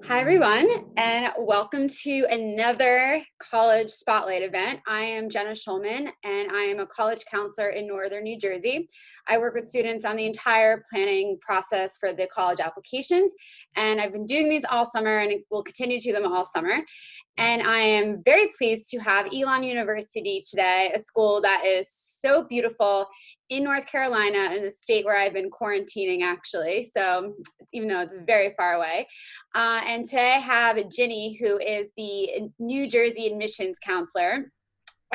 Hi, everyone, and welcome to another College Spotlight event. I am Jenna Schulman, and I am a college counselor in Northern New Jersey. I work with students on the entire planning process for the college applications, and I've been doing these all summer and will continue to do them all summer. And I am very pleased to have Elon University today, a school that is so beautiful in North Carolina, in the state where I've been quarantining, actually. So even though it's very far away. And today I have Ginny, who is the New Jersey admissions counselor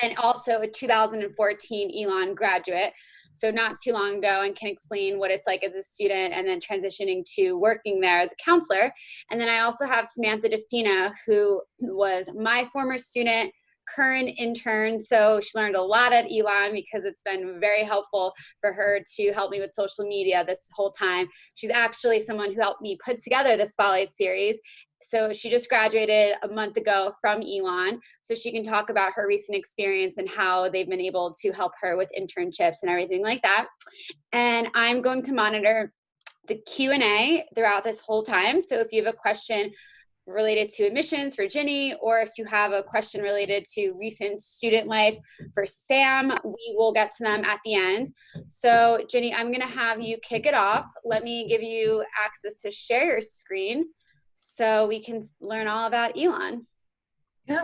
and also a 2014 Elon graduate, so not too long ago, and can explain what it's like as a student and then transitioning to working there as a counselor. And then I also have Samantha Defina, who was my former student, current intern, so she learned a lot at Elon because it's been very helpful for her to help me with social media this whole time. She's actually someone who helped me put together the Spotlight series. So she just graduated a month ago from Elon, so she can talk about her recent experience and how they've been able to help her with internships and everything like that. And I'm going to monitor the Q&A throughout this whole time. So if you have a question related to admissions for Ginny, or if you have a question related to recent student life for Sam, we will get to them at the end. So Ginny, I'm gonna have you kick it off. Let me give you access to share your screen so we can learn all about Elon. Yeah.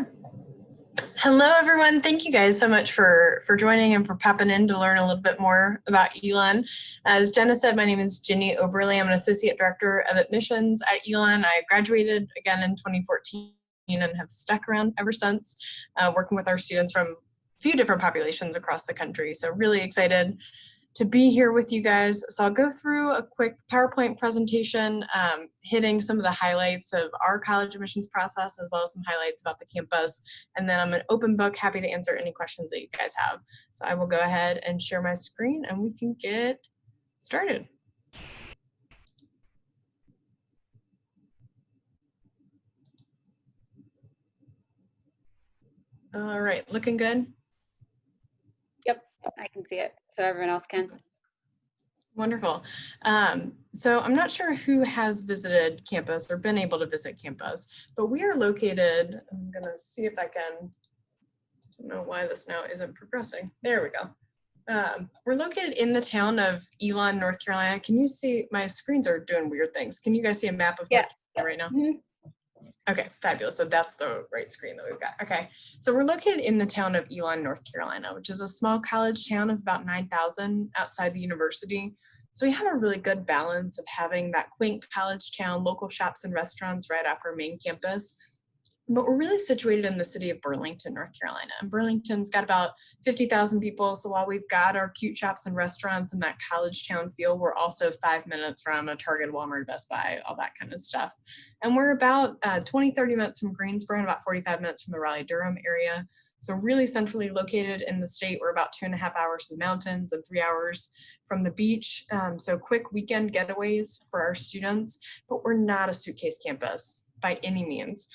Hello, everyone. Thank you guys so much for joining and for popping in to learn a little bit more about Elon. As Jenna said, my name is Ginny Oberle. I'm an Associate Director of Admissions at Elon. I graduated again in 2014 and have stuck around ever since, working with our students from a few different populations across the country. So really excited to be here with you guys. So I'll go through a quick PowerPoint presentation, hitting some of the highlights of our college admissions process, as well as some highlights about the campus. And then I'm an open book, happy to answer any questions that you guys have. So I will go ahead and share my screen and we can get started. All right, looking good? Yep, I can see it, so everyone else can. Wonderful. So I'm not sure who has visited campus or been able to visit campus, but we are located, I'm gonna see if I can, I don't know why this now isn't progressing. There we go. We're located in the town of Elon, North Carolina. Can you see, my screens are doing weird things. Can you guys see a map of North Carolina right now? Mm-hmm. Okay, fabulous. So that's the right screen that we've got. Okay, so we're located in the town of Elon, North Carolina, which is a small college town of about 9,000 outside the university. So we have a really good balance of having that quaint college town, local shops and restaurants right off our main campus. But we're really situated in the city of Burlington, North Carolina. And Burlington's got about 50,000 people. So while we've got our cute shops and restaurants and that college town feel, we're also 5 minutes from a Target, Walmart, Best Buy, all that kind of stuff. And we're about 20, 30 minutes from Greensboro and about 45 minutes from the Raleigh-Durham area. So really centrally located in the state. We're about 2.5 hours to the mountains and 3 hours from the beach. So quick weekend getaways for our students, but we're not a suitcase campus by any means.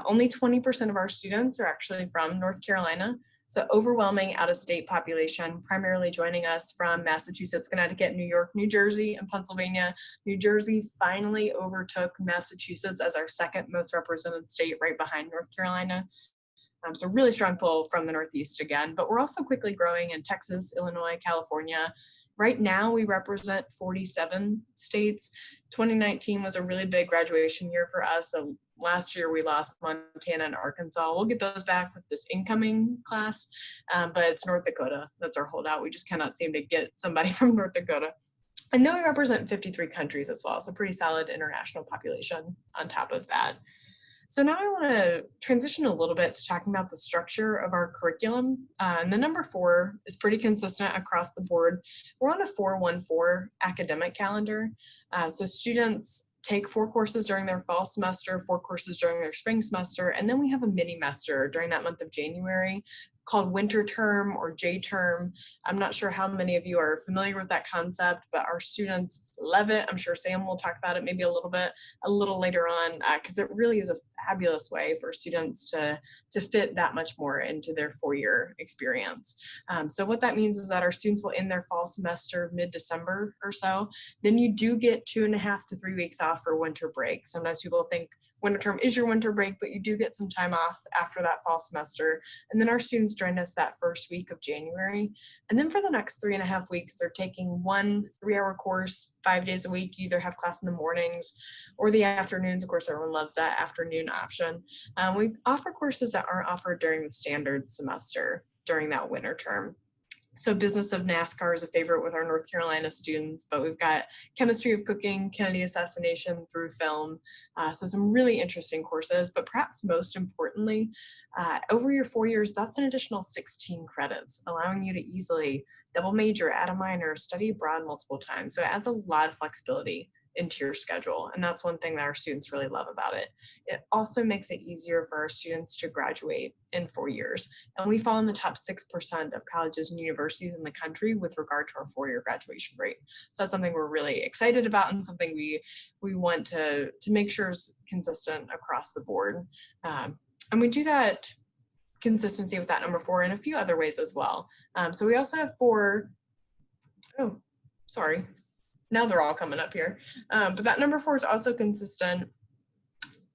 Only 20% of our students are actually from North Carolina. So overwhelming out-of-state population, primarily joining us from Massachusetts, Connecticut, New York, New Jersey, and Pennsylvania. New Jersey finally overtook Massachusetts as our second most represented state, right behind North Carolina. So really strong pull from the Northeast again, but we're also quickly growing in Texas, Illinois, California. Right now, we represent 47 states. 2019 was a really big graduation year for us. So last year, we lost Montana and Arkansas. We'll get those back with this incoming class, but it's North Dakota. That's our holdout. We just cannot seem to get somebody from North Dakota. And then we represent 53 countries as well, so pretty solid international population on top of that. So now I want to transition a little bit to talking about the structure of our curriculum. And the number 4 is pretty consistent across the board. We're on a 4-1-4 academic calendar. So students take 4 courses during their fall semester, 4 courses during their spring semester, and then we have a mini-mester during that month of January called winter term or J term. I'm not sure how many of you are familiar with that concept, but our students love it. I'm sure Sam will talk about it maybe a little later on, because it really is a fabulous way for students to fit that much more into their 4-year experience. So what that means is that our students will end their fall semester mid-December or so. Then you do get 2.5 to 3 weeks off for winter break. Sometimes people think winter term is your winter break, but you do get some time off after that fall semester. And then our students join us that first week of January. And then for the next 3.5 weeks, they're taking 1 3-hour course 5 days a week. You either have class in the mornings or the afternoons. Of course, everyone loves that afternoon option. We offer courses that aren't offered during the standard semester during that winter term. So Business of NASCAR is a favorite with our North Carolina students, but we've got Chemistry of Cooking, Kennedy Assassination through Film. So some really interesting courses, but perhaps most importantly, over your 4 years, that's an additional 16 credits, allowing you to easily double major, add a minor, study abroad multiple times. So it adds a lot of flexibility into your schedule. And that's one thing that our students really love about it. It also makes it easier for our students to graduate in 4 years. And we fall in the top 6% of colleges and universities in the country with regard to our 4-year graduation rate. So that's something we're really excited about and something we want to make sure is consistent across the board. And we do that consistency with that number 4 in a few other ways as well. So we also have 4, oh, sorry. Now they're all coming up here. But that number 4 is also consistent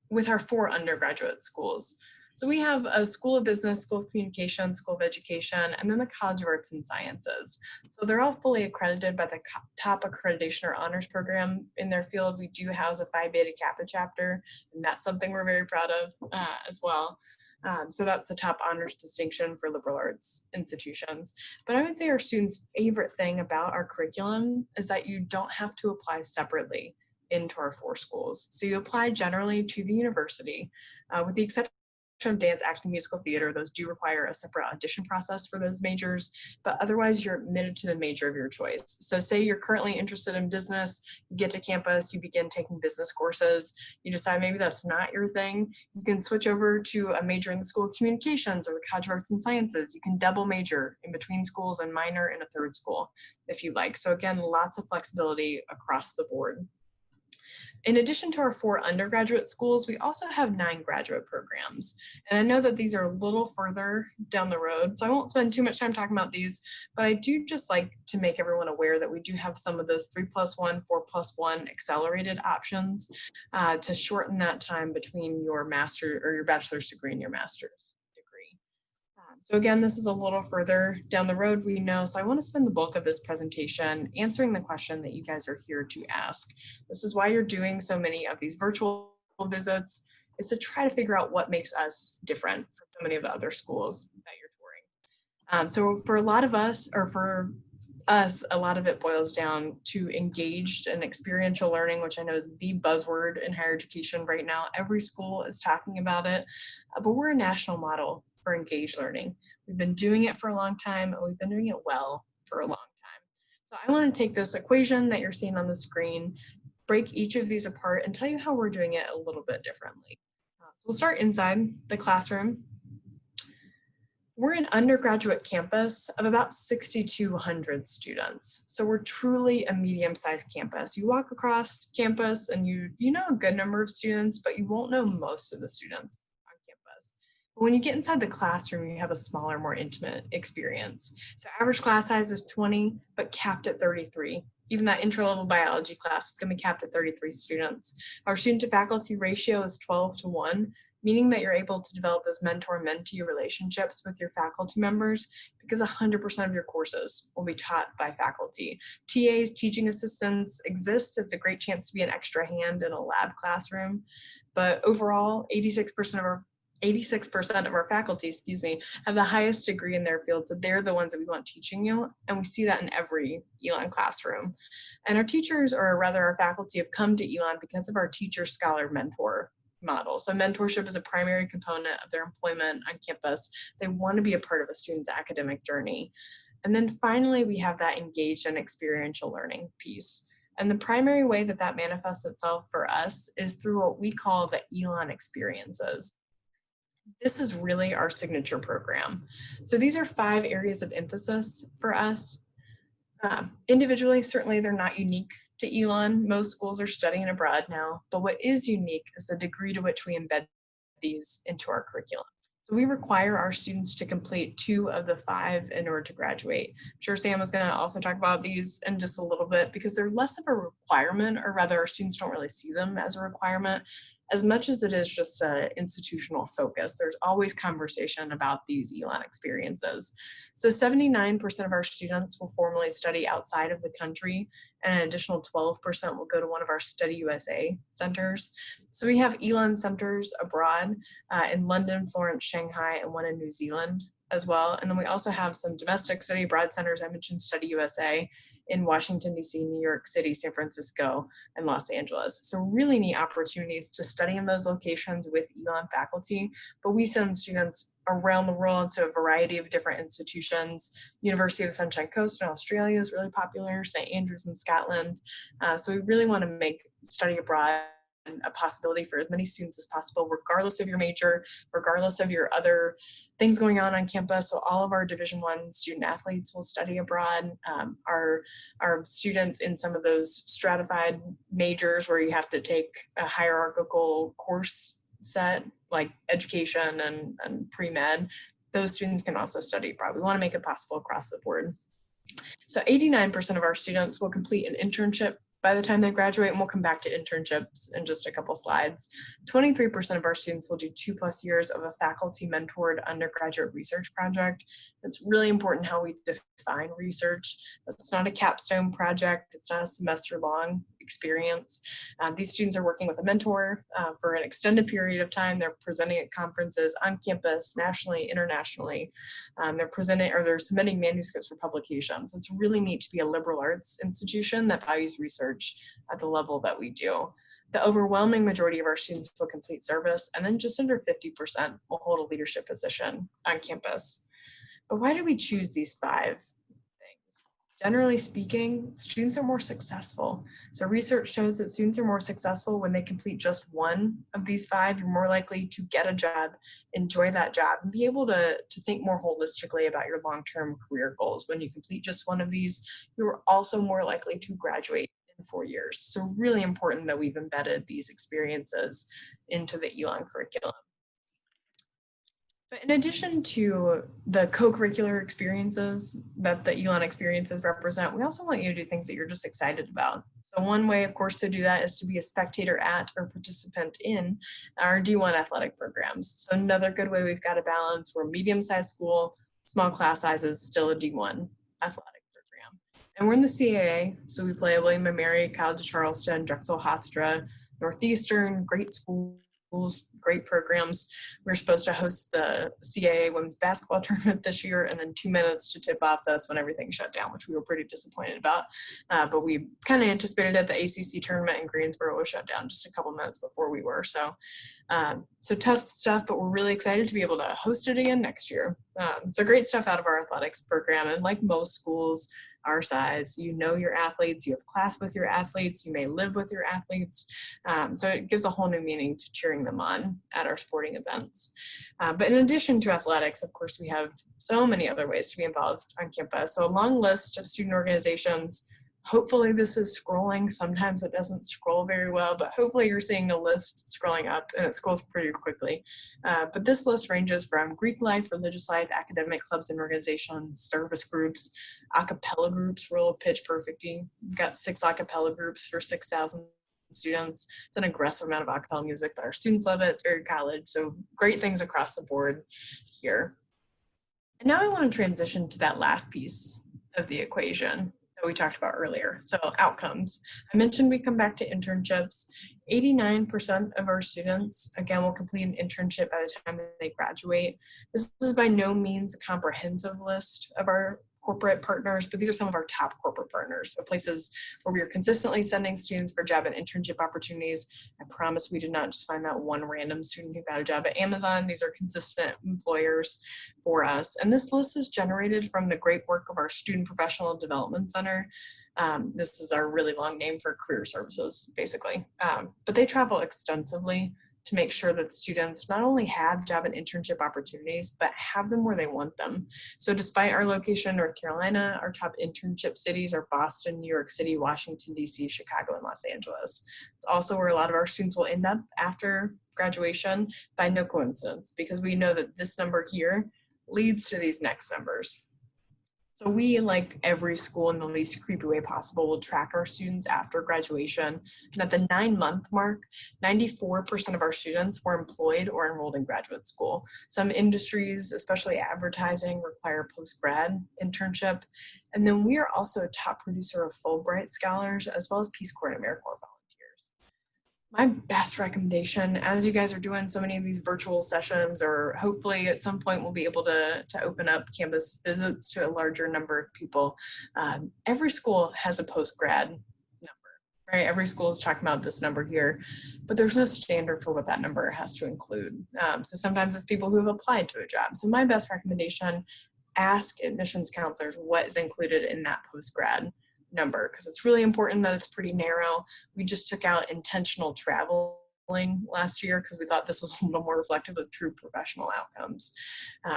with our 4 undergraduate schools. So we have a School of Business, School of Communication, School of Education, and then the College of Arts and Sciences. So they're all fully accredited by the top accreditation or honors program in their field. We do house a Phi Beta Kappa chapter, and that's something we're very proud of as well. So that's the top honors distinction for liberal arts institutions. But I would say our students' favorite thing about our curriculum is that you don't have to apply separately into our 4 schools. So you apply generally to the university, with the exception of dance, acting, musical theater. Those do require a separate audition process for those majors, but otherwise you're admitted to the major of your choice. So say you're currently interested in business, you get to campus, you begin taking business courses, you decide maybe that's not your thing, you can switch over to a major in the School of Communications or the College of Arts and Sciences. You can double major in between schools and minor in a 3rd school if you like. So again, lots of flexibility across the board. In addition to our 4 undergraduate schools, we also have 9 graduate programs. And I know that these are a little further down the road, so I won't spend too much time talking about these, but I do just like to make everyone aware that we do have some of those 3+1, 4+1 accelerated options to shorten that time between your master or your bachelor's degree and your master's degree. So again, this is a little further down the road, we know, so I want to spend the bulk of this presentation answering the question that you guys are here to ask. This is why you're doing so many of these virtual visits, is to try to figure out what makes us different from so many of the other schools that you're touring. So for a lot of us, or for us, a lot of it boils down to engaged and experiential learning, which I know is the buzzword in higher education right now. Every school is talking about it, but we're a national model for engaged learning. We've been doing it for a long time, and we've been doing it well for a long time. So I want to take this equation that you're seeing on the screen, break each of these apart, and tell you how we're doing it a little bit differently. So we'll start inside the classroom. We're an undergraduate campus of about 6,200 students. So we're truly a medium-sized campus. You walk across campus and you know a good number of students, but you won't know most of the students on campus. But when you get inside the classroom, you have a smaller, more intimate experience. So average class size is 20, but capped at 33. Even that intro-level biology class is going to be capped at 33 students. Our student-to-faculty ratio is 12:1, meaning that you're able to develop those mentor-mentee relationships with your faculty members because 100% of your courses will be taught by faculty. TAs, teaching assistants exist. It's a great chance to be an extra hand in a lab classroom. But overall, 86% of our faculty, have the highest degree in their field. So they're the ones that we want teaching you. And we see that in every Elon classroom. And our teachers, or rather our faculty, have come to Elon because of our teacher, scholar, mentor model. So mentorship is a primary component of their employment on campus. They want to be a part of a student's academic journey. And then finally, we have that engaged and experiential learning piece. And the primary way that that manifests itself for us is through what we call the Elon experiences. This is really our signature program. So these are 5 areas of emphasis for us. Individually, certainly they're not unique to Elon. Most schools are studying abroad now, but what is unique is the degree to which we embed these into our curriculum. So we require our students to complete 2 of the 5 in order to graduate. I'm sure Sam is going to also talk about these in just a little bit because they're less of a requirement, or rather our students don't really see them as a requirement. as much as it is just an institutional focus, there's always conversation about these Elon experiences. So 79% of our students will formally study outside of the country, and an additional 12% will go to one of our Study USA centers. So we have Elon centers abroad in London, Florence, Shanghai, and one in New Zealand as well. And then we also have some domestic study abroad centers. I mentioned Study USA in Washington, D.C., New York City, San Francisco, and Los Angeles. So really neat opportunities to study in those locations with Elon faculty, but we send students around the world to a variety of different institutions. University of the Sunshine Coast in Australia is really popular, St. Andrews in Scotland. So we really want to make study abroad a possibility for as many students as possible, regardless of your major, regardless of your other things going on campus. So all of our Division I student athletes will study abroad. Our students in some of those stratified majors where you have to take a hierarchical course set, like education and pre-med, those students can also study abroad. We want to make it possible across the board. So 89% of our students will complete an internship by the time they graduate, and we'll come back to internships in just a couple slides. 23% of our students will do 2+ years of a faculty mentored undergraduate research project. It's really important how we define research. It's not a capstone project. It's not a semester long experience. These students are working with a mentor for an extended period of time. They're presenting at conferences on campus, nationally, internationally. They're submitting manuscripts for publications. It's really neat to be a liberal arts institution that values research at the level that we do. The overwhelming majority of our students will complete service, and then just under 50% will hold a leadership position on campus. But why do we choose these 5 things? Generally speaking, students are more successful. So research shows that students are more successful when they complete just one of these 5. You're more likely to get a job, enjoy that job, and be able to think more holistically about your long-term career goals. When you complete just one of these, you're also more likely to graduate in 4 years. So really important that we've embedded these experiences into the Elon curriculum. But in addition to the co-curricular experiences that the Elon experiences represent, we also want you to do things that you're just excited about. So one way, of course, to do that is to be a spectator at or participant in our D1 athletic programs. So another good way we've got to balance, we're a medium-sized school, small class sizes, still a D1 athletic program. And we're in the CAA, so we play at William & Mary, College of Charleston, Drexel Hofstra, Northeastern, great schools, great programs. We're supposed to host the CAA women's basketball tournament this year, and then 2 minutes to tip off, that's when everything shut down, which we were pretty disappointed about. But we kind of anticipated that the ACC tournament in Greensboro was shut down just a couple minutes before we were. So tough stuff, but we're really excited to be able to host it again next year. So great stuff out of our athletics program. And like most schools our size, you know your athletes, you have class with your athletes, you may live with your athletes. So it gives a whole new meaning to cheering them on at our sporting events. But in addition to athletics, of course, we have so many other ways to be involved on campus. So a long list of student organizations. Hopefully this is scrolling. Sometimes it doesn't scroll very well, but hopefully you're seeing the list scrolling up and it scrolls pretty quickly. But this list ranges from Greek life, religious life, academic clubs and organizations, service groups, a cappella groups, real pitch perfectly. We've got 6 a cappella groups for 6,000 students. It's an aggressive amount of a cappella music, but our students love it. It's very college, so great things across the board here. And now I want to transition to that last piece of the equation that we talked about earlier. So outcomes. I mentioned we come back to internships. 89% of our students, again, will complete an internship by the time that they graduate. This is by no means a comprehensive list of our corporate partners, but these are some of our top corporate partners. So places where we are consistently sending students for job and internship opportunities. I promise we did not just find that one random student who got a job at Amazon. These are consistent employers for us. And this list is generated from the great work of our Student Professional Development Center. This is our really long name for career services, basically. But they travel extensively to make sure that students not only have job and internship opportunities, but have them where they want them. So despite our location in North Carolina, our top internship cities are Boston, New York City, Washington, D.C., Chicago, and Los Angeles. It's also where a lot of our students will end up after graduation by no coincidence, because we know that this number here leads to these next numbers. So we, like every school in the least creepy way possible, will track our students after graduation. And at the 9-month mark, 94% of our students were employed or enrolled in graduate school. Some industries, especially advertising, require post-grad internship. And then we are also a top producer of Fulbright scholars, as well as Peace Corps and AmeriCorps volunteers. My best recommendation, as you guys are doing so many of these virtual sessions, or hopefully at some point we'll be able to open up campus visits to a larger number of people, every school has a post-grad number, right? Every school is talking about this number here, but there's no standard for what that number has to include. So sometimes it's people who have applied to a job. So my best recommendation, ask admissions counselors what is included in that post-grad number, because it's really important that it's pretty narrow. We just took out intentional traveling last year because we thought this was a little more reflective of true professional outcomes.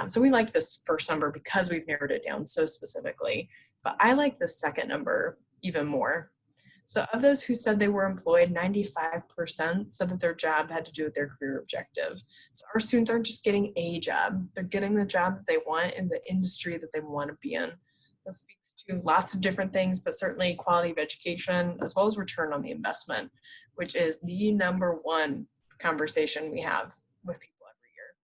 So we like this first number because we've narrowed it down so specifically, but I like the second number even more. So of those who said they were employed, 95% said that their job had to do with their career objective. So our students aren't just getting a job, they're getting the job that they want in the industry that they want to be in. That speaks to lots of different things, but certainly quality of education, as well as return on the investment, which is the number one conversation we have with people every year.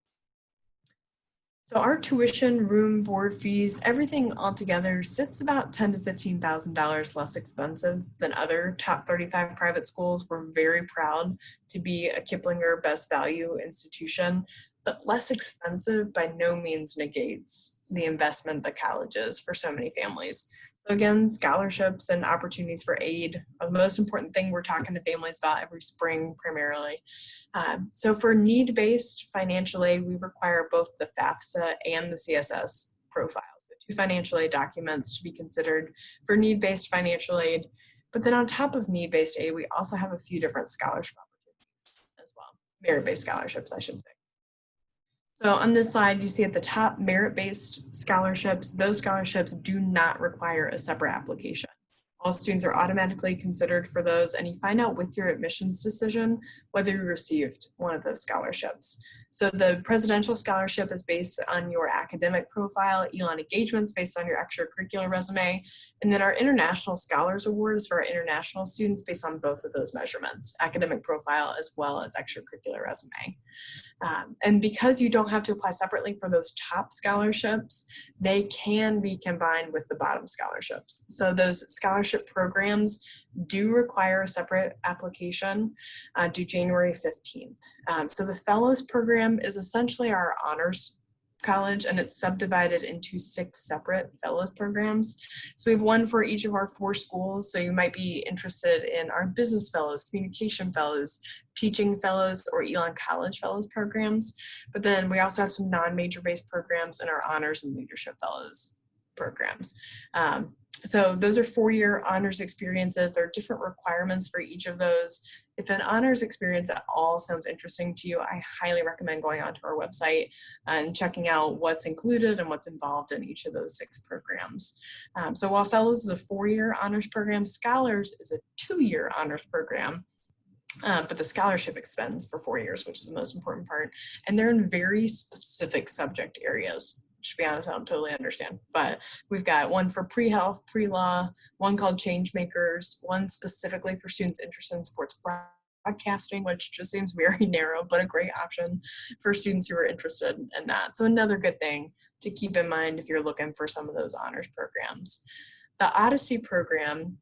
So our tuition, room, board fees, everything altogether sits about $10,000 to $15,000 less expensive than other top 35 private schools. We're very proud to be a Kiplinger Best Value institution, but less expensive by no means negates the investment that college is for so many families. So again, scholarships and opportunities for aid are the most important thing we're talking to families about every spring primarily. So for need-based financial aid, we require both the FAFSA and the CSS profile. So 2 financial aid documents to be considered for need-based financial aid. But then on top of need-based aid, we also have a few different scholarship opportunities as well, merit-based scholarships, I should say. So on this slide, you see at the top, merit-based scholarships. Those scholarships do not require a separate application. All students are automatically considered for those, and you find out with your admissions decision whether you received one of those scholarships. So the presidential scholarship is based on your academic profile, Elon engagements based on your extracurricular resume, and then our International Scholars Award is for our international students based on both of those measurements, academic profile as well as extracurricular resume. And because you don't have to apply separately for those top scholarships, they can be combined with the bottom scholarships. So those scholarship programs do require a separate application due January 15th. So the Fellows program is essentially our honors college, and it's subdivided into 6 separate fellows programs. So we have one for each of our 4 schools. So you might be interested in our business fellows, communication fellows, teaching fellows, or Elon College fellows programs. But then we also have some non-major based programs in our honors and leadership fellows programs. So those are 4-year honors experiences. There are different requirements for each of those. If an honors experience at all sounds interesting to you, I highly recommend going onto our website and checking out what's included and what's involved in each of those 6 programs. So while Fellows is a 4-year honors program, Scholars is a 2-year honors program. But the scholarship extends for 4 years, which is the most important part. And they're in very specific subject areas. To be honest, I don't totally understand, but we've got one for pre-health, pre-law, one called Change Makers, one specifically for students interested in sports broadcasting, which just seems very narrow, but a great option for students who are interested in that. So another good thing to keep in mind if you're looking for some of those honors programs. The Odyssey program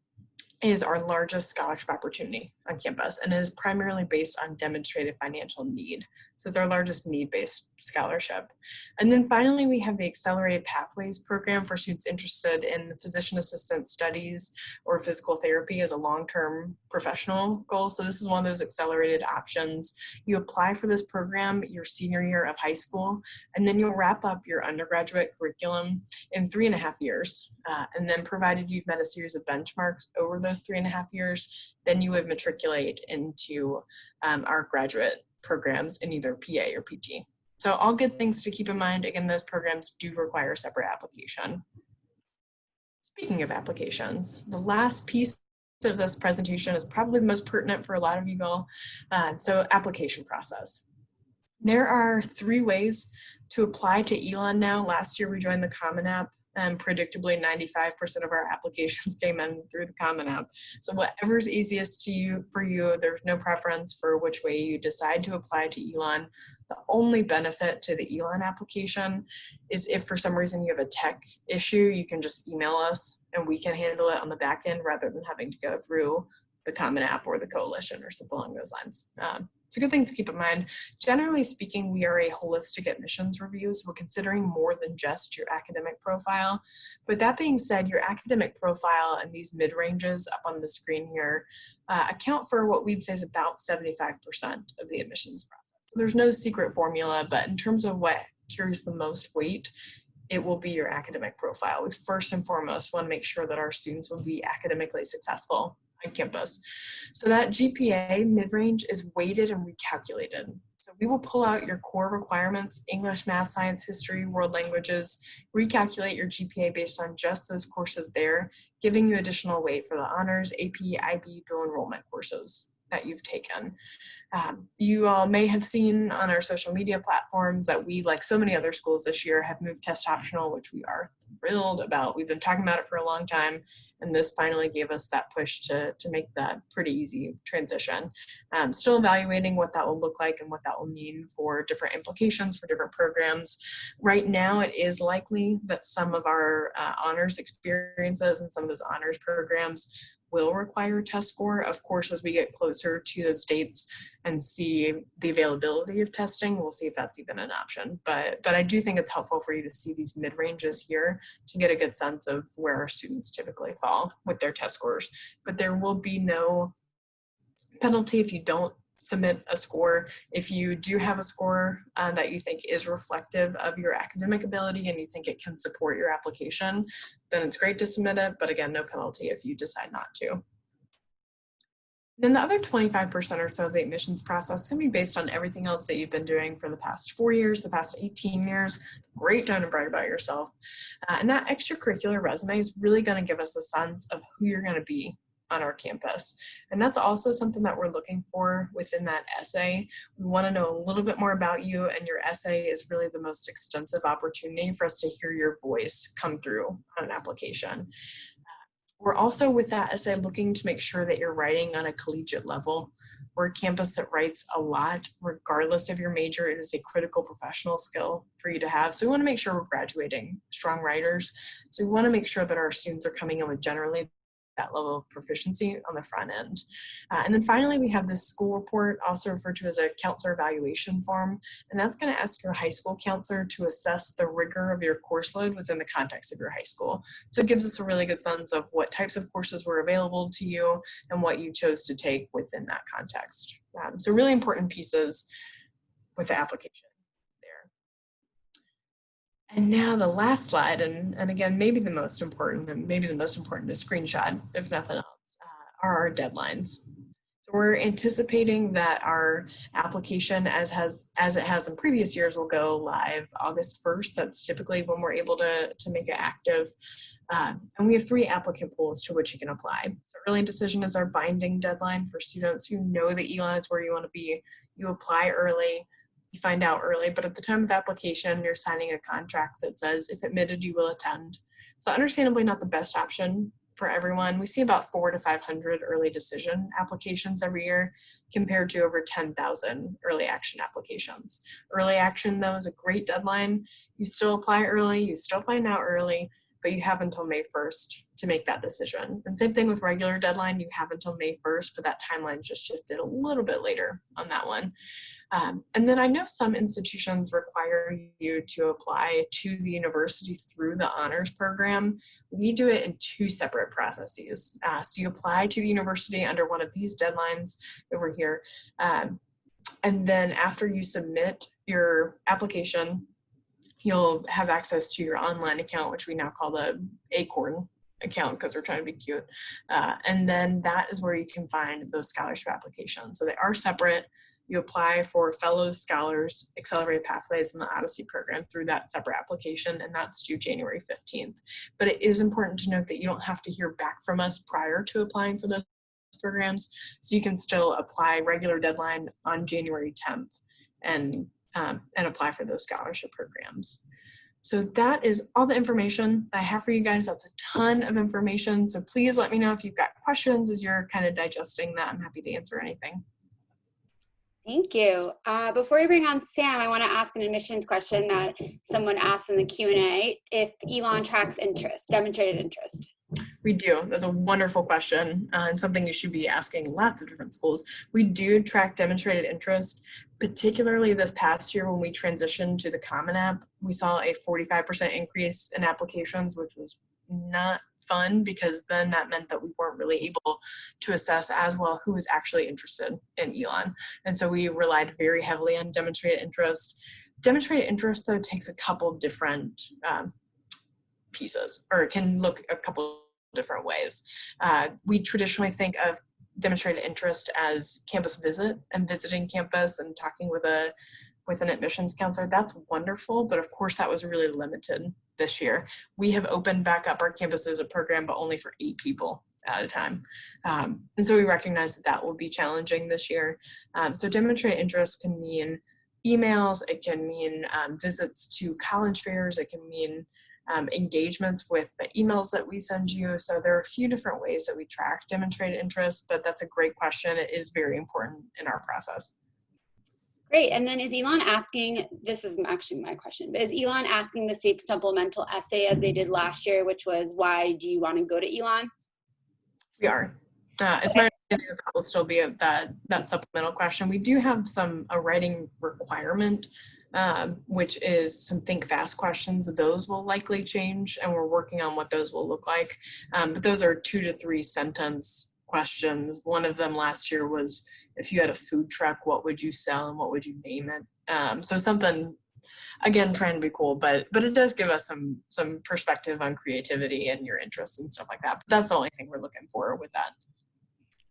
is our largest scholarship opportunity on campus and is primarily based on demonstrated financial need. So it's our largest need-based scholarship. And then finally, we have the Accelerated Pathways program for students interested in physician assistant studies or physical therapy as a long-term professional goal. So this is one of those accelerated options. You apply for this program your senior year of high school, and then you'll wrap up your undergraduate curriculum in 3.5 years. And then provided you've met a series of benchmarks over those 3.5 years, then you would matriculate into our graduate programs in either PA or PT. So all good things to keep in mind. Again, those programs do require a separate application. Speaking of applications, the last piece of this presentation is probably the most pertinent for a lot of you all. So application process. There are 3 ways to apply to Elon now. Last year we joined the Common App, and predictably 95% of our applications came in through the Common App. So whatever's easiest for you, there's no preference for which way you decide to apply to Elon. The only benefit to the Elon application is if for some reason you have a tech issue, you can just email us and we can handle it on the back end rather than having to go through the Common App or the Coalition or something along those lines. It's a good thing to keep in mind. Generally speaking, we are a holistic admissions review, so we're considering more than just your academic profile. But that being said, your academic profile and these mid-ranges up on the screen here account for what we'd say is about 75% of the admissions process. So there's no secret formula, but in terms of what carries the most weight, it will be your academic profile. We first and foremost want to make sure that our students will be academically successful on campus. So that GPA mid-range is weighted and recalculated. So we will pull out your core requirements, English, math, science, history, world languages, recalculate your GPA based on just those courses there, giving you additional weight for the honors, AP, IB, dual enrollment courses that you've taken. You all may have seen on our social media platforms that we, like so many other schools this year, have moved test optional, which we are thrilled about. We've been talking about it for a long time, and this finally gave us that push to make that pretty easy transition. Still evaluating what that will look like and what that will mean for different implications for different programs. Right now, it is likely that some of our honors experiences and some of those honors programs will require a test score. Of course, as we get closer to those dates and see the availability of testing, we'll see if that's even an option. But I do think it's helpful for you to see these mid-ranges here to get a good sense of where our students typically fall with their test scores. But there will be no penalty if you don't submit a score. If you do have a score that you think is reflective of your academic ability and you think it can support your application, then it's great to submit it, but again, no penalty if you decide not to. Then the other 25% or so of the admissions process can be based on everything else that you've been doing for the past 4 years, the past 18 years. Great time to brag about yourself. And that extracurricular resume is really going to give us a sense of who you're going to be on our campus. And that's also something that we're looking for within that essay. We want to know a little bit more about you, and your essay is really the most extensive opportunity for us to hear your voice come through on an application. We're also, with that essay, looking to make sure that you're writing on a collegiate level. We're a campus that writes a lot, regardless of your major. It is a critical professional skill for you to have. So we want to make sure we're graduating strong writers. So we want to make sure that our students are coming in with generally that level of proficiency on the front end. And then finally, we have this school report, also referred to as a counselor evaluation form. And that's going to ask your high school counselor to assess the rigor of your course load within the context of your high school. So it gives us a really good sense of what types of courses were available to you and what you chose to take within that context. So really important pieces with the application. And now the last slide, and again, maybe the most important, and maybe the most important to screenshot, if nothing else, are our deadlines. So we're anticipating that our application, as it has in previous years, will go live August 1st. That's typically when we're able to make it active. And we have 3 applicant pools to which you can apply. So early decision is our binding deadline for students who know that Elon is where you want to be. You apply early. You find out early, but at the time of application, you're signing a contract that says, if admitted, you will attend. So understandably not the best option for everyone. We see about 400 to 500 early decision applications every year compared to over 10,000 early action applications. Early action, though, is a great deadline. You still apply early, you still find out early, but you have until May 1st to make that decision. And same thing with regular deadline, you have until May 1st, but that timeline just shifted a little bit later on that one. And then I know some institutions require you to apply to the university through the honors program. We do it in 2 separate processes. So you apply to the university under one of these deadlines over here. And then after you submit your application, you'll have access to your online account, which we now call the Acorn account because we're trying to be cute. And then that is where you can find those scholarship applications. So they are separate. You apply for fellows, scholars, accelerated pathways, and the Odyssey program through that separate application, and that's due January 15th. But it is important to note that you don't have to hear back from us prior to applying for those programs, so you can still apply regular deadline on January 10th and apply for those scholarship programs. So that is all the information that I have for you guys. That's a ton of information. So please let me know if you've got questions as you're kind of digesting that. I'm happy to answer anything. Thank you. Before we bring on Sam, I want to ask an admissions question that someone asked in the Q&A. If Elon tracks interest, demonstrated interest. We do. That's a wonderful question and something you should be asking lots of different schools. We do track demonstrated interest, particularly this past year when we transitioned to the Common App. We saw a 45% increase in applications, which was not fun because then that meant that we weren't really able to assess as well who was actually interested in Elon. And so we relied very heavily on demonstrated interest. Demonstrated interest, though, takes a couple different pieces, or it can look a couple different ways. We traditionally think of demonstrated interest as campus visit and visiting campus and talking with an admissions counselor. That's wonderful, but of course that was really limited this year. We have opened back up our campus visit program, but only for 8 people at a time. And so we recognize that that will be challenging this year. So demonstrated interest can mean emails, it can mean visits to college fairs, it can mean engagements with the emails that we send you. So there are a few different ways that we track demonstrated interest, but that's a great question. It is very important in our process. Great. And then is Elon asking, this is actually my question, but is Elon asking the same supplemental essay as they did last year, which was, why do you want to go to Elon? We are. It's my understanding that will still be that supplemental question. We do have a writing requirement, which is some think fast questions. Those will likely change, and we're working on what those will look like. But those are 2 to 3 sentence questions. One of them last year was, if you had a food truck, what would you sell and what would you name it? So something, again, trying to be cool, but it does give us some perspective on creativity and your interests and stuff like that. But that's the only thing we're looking for with that.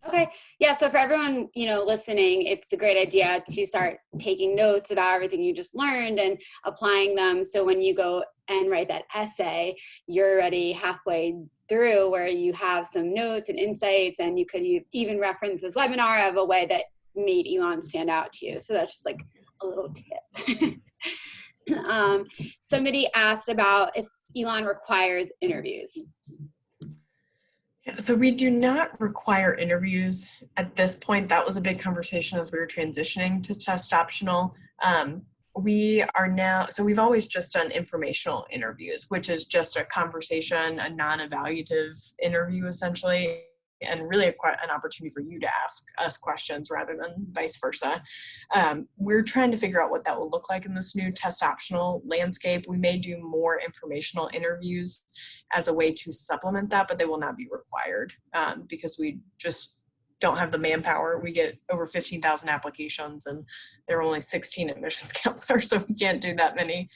Okay. Yeah. So for everyone, listening, it's a great idea to start taking notes about everything you just learned and applying them. So when you go and write that essay, you're already halfway through where you have some notes and insights, and you could even reference this webinar of a way that made Elon stand out to you. So that's just like a little tip. Somebody asked about if Elon requires interviews. So we do not require interviews at this point. That was a big conversation as we were transitioning to test optional. We've always just done informational interviews, which is just a conversation, a non-evaluative interview essentially, and really an opportunity for you to ask us questions rather than vice versa. We're trying to figure out what that will look like in this new test optional landscape. We may do more informational interviews as a way to supplement that, but they will not be required because we just don't have the manpower. We get over 15,000 applications and there are only 16 admissions counselors, so we can't do that many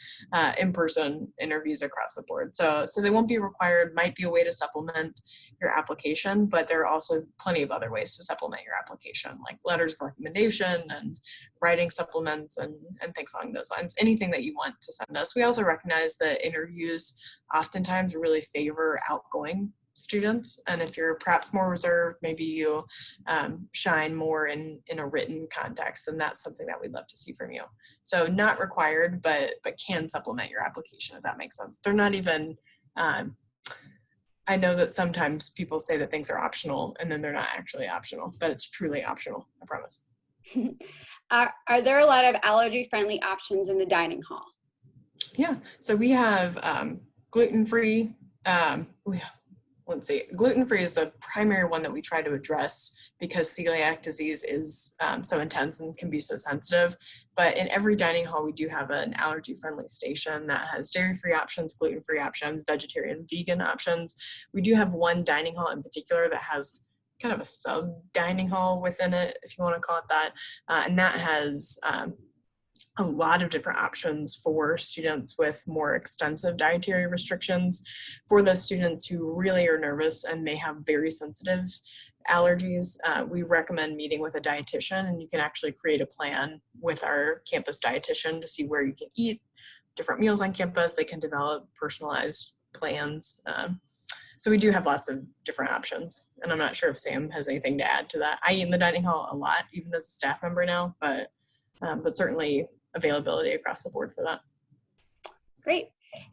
in-person interviews across the board. So they won't be required, might be a way to supplement your application, but there are also plenty of other ways to supplement your application, like letters of recommendation and writing supplements and things along those lines, anything that you want to send us. We also recognize that interviews oftentimes really favor outgoing students, and if you're perhaps more reserved, maybe you shine more in a written context, and that's something that we'd love to see from you. So not required, but can supplement your application, if that makes sense. They're not even I know that sometimes people say that things are optional and then they're not actually optional, but it's truly optional, I promise. Are there a lot of allergy-friendly options in the dining hall? Yeah, so we have gluten-free, let's see, gluten-free is the primary one that we try to address because celiac disease is so intense and can be so sensitive. But in every dining hall, we do have an allergy-friendly station that has dairy-free options, gluten-free options, vegetarian, vegan options. We do have one dining hall in particular that has kind of a sub-dining hall within it, if you want to call it that. And that has a lot of different options for students with more extensive dietary restrictions. For those students who really are nervous and may have very sensitive allergies, we recommend meeting with a dietitian, and you can actually create a plan with our campus dietitian to see where you can eat different meals on campus. They can develop personalized plans. So we do have lots of different options, and I'm not sure if Sam has anything to add to that. I eat in the dining hall a lot, even as a staff member now, but certainly availability across the board for that. Great.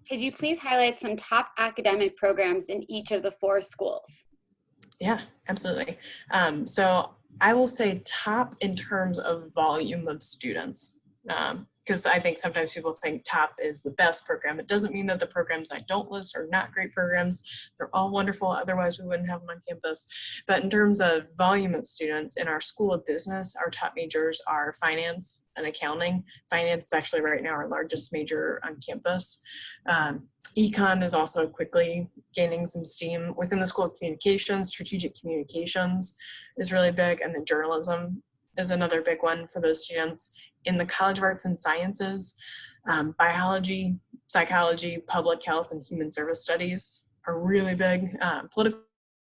Could you please highlight some top academic programs in each of the 4 schools? Yeah, absolutely. So I will say top in terms of volume of students, because I think sometimes people think top is the best program. It doesn't mean that the programs I don't list are not great programs. They're all wonderful. Otherwise, we wouldn't have them on campus. But in terms of volume of students, in our School of Business, our top majors are finance and accounting. Finance is actually right now our largest major on campus. Econ is also quickly gaining some steam. Within the School of Communications, strategic communications is really big, and then journalism is another big one for those students. In the College of Arts and Sciences, biology, psychology, public health, and human service studies are really big. Political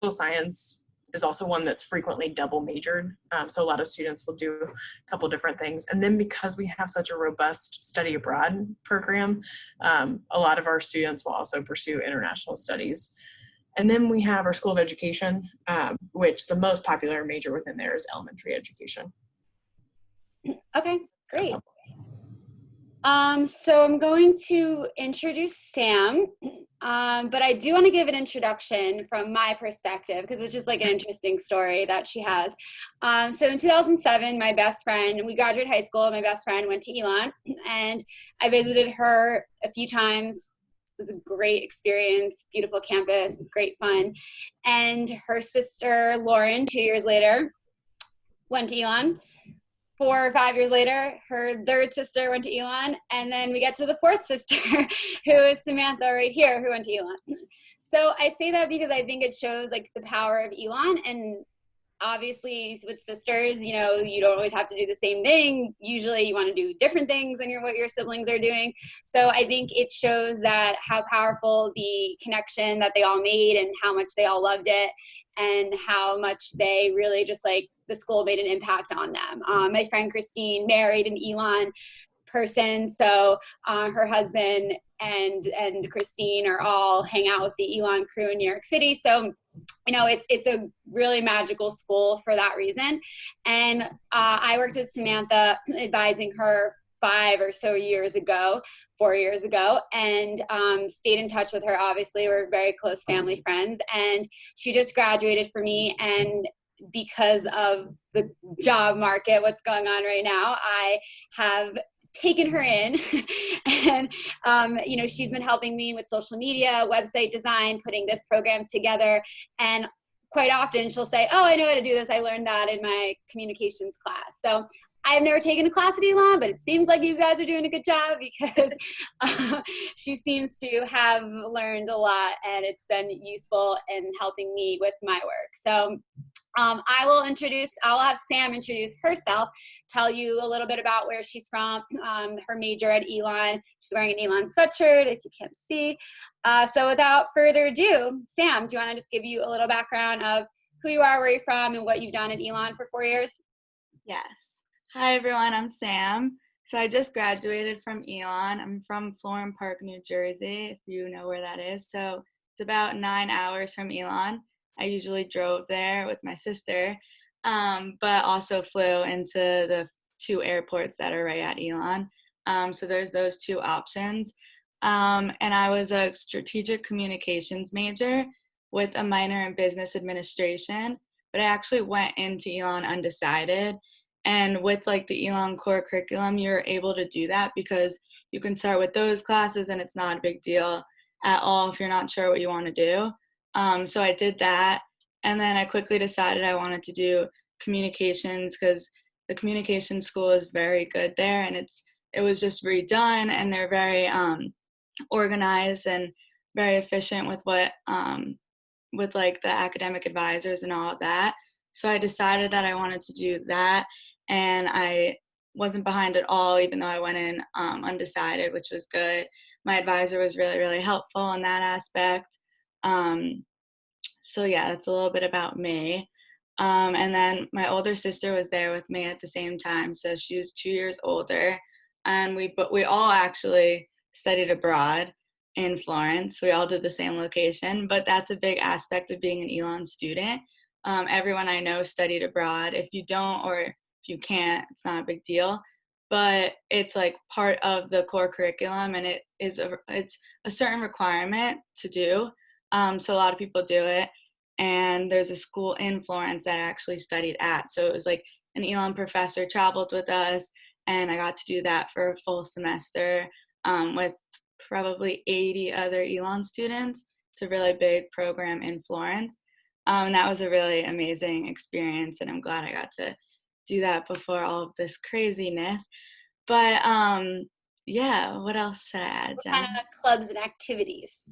science is also one that's frequently double majored. So a lot of students will do a couple different things. And then because we have such a robust study abroad program, a lot of our students will also pursue international studies. And then we have our School of Education, which the most popular major within there is elementary education. Okay, great. So I'm going to introduce Sam, but I do want to give an introduction from my perspective because it's just like an interesting story that she has. So in 2007, my best friend, we graduated high school, my best friend went to Elon, and I visited her a few times. It was a great experience, beautiful campus, great fun. And her sister, Lauren, 2 years later, went to Elon. 4 or 5 years later, her third sister went to Elon, and then we get to the fourth sister, who is Samantha right here, who went to Elon. So I say that because I think it shows like the power of Elon, and obviously with sisters, you know, you don't always have to do the same thing. Usually you want to do different things than what your siblings are doing. So I think it shows that how powerful the connection that they all made and how much they all loved it and how much they really just like the school made an impact on them. My friend Christine married an Elon person, so her husband and Christine are all hang out with the Elon crew in New York City. So you know, it's a really magical school for that reason. And I worked with Samantha advising her 5 or so years ago, 4 years ago, and stayed in touch with her. Obviously, we're very close family friends, and she just graduated for me. And because of the job market, what's going on right now, I have taken her in and you know, she's been helping me with social media, website design, putting this program together. And quite often she'll say, oh, I know how to do this, I learned that in my communications class. So I've never taken a class at Elon, but it seems like you guys are doing a good job because she seems to have learned a lot, and it's been useful in helping me with my work. So I'll have Sam introduce herself, tell you a little bit about where she's from, her major at Elon. She's wearing an Elon sweatshirt, if you can't see. So without further ado, Sam, do you want to just give you a little background of who you are, where you're from, and what you've done at Elon for 4 years? Yes. Hi, everyone. I'm Sam. So I just graduated from Elon. I'm from Florham Park, New Jersey, if you know where that is. So it's about 9 hours from Elon. I usually drove there with my sister, but also flew into the 2 airports that are right at Elon. So there's those 2 options. And I was a strategic communications major with a minor in business administration, but I actually went into Elon undecided. And with like the Elon core curriculum, you're able to do that because you can start with those classes and it's not a big deal at all if you're not sure what you want to do. So I did that, and then I quickly decided I wanted to do communications because the communication school is very good there, and it was just redone, and they're very organized and very efficient with what with like the academic advisors and all of that. So I decided that I wanted to do that, and I wasn't behind at all, even though I went in undecided, which was good. My advisor was really, really helpful in that aspect. So yeah, that's a little bit about me. And then my older sister was there with me at the same time. So she was 2 years older, and we all actually studied abroad in Florence. We all did the same location, but that's a big aspect of being an Elon student. Everyone I know studied abroad. If you don't, or if you can't, it's not a big deal. but it's like part of the core curriculum, and it's a certain requirement to do. So a lot of people do it, and there's a school in Florence that I actually studied at. So it was like an Elon professor traveled with us, and I got to do that for a full semester with probably 80 other Elon students. It's a really big program in Florence. And that was a really amazing experience, and I'm glad I got to do that before all of this craziness. But yeah, what else should I add, What kind Jen? of clubs and activities?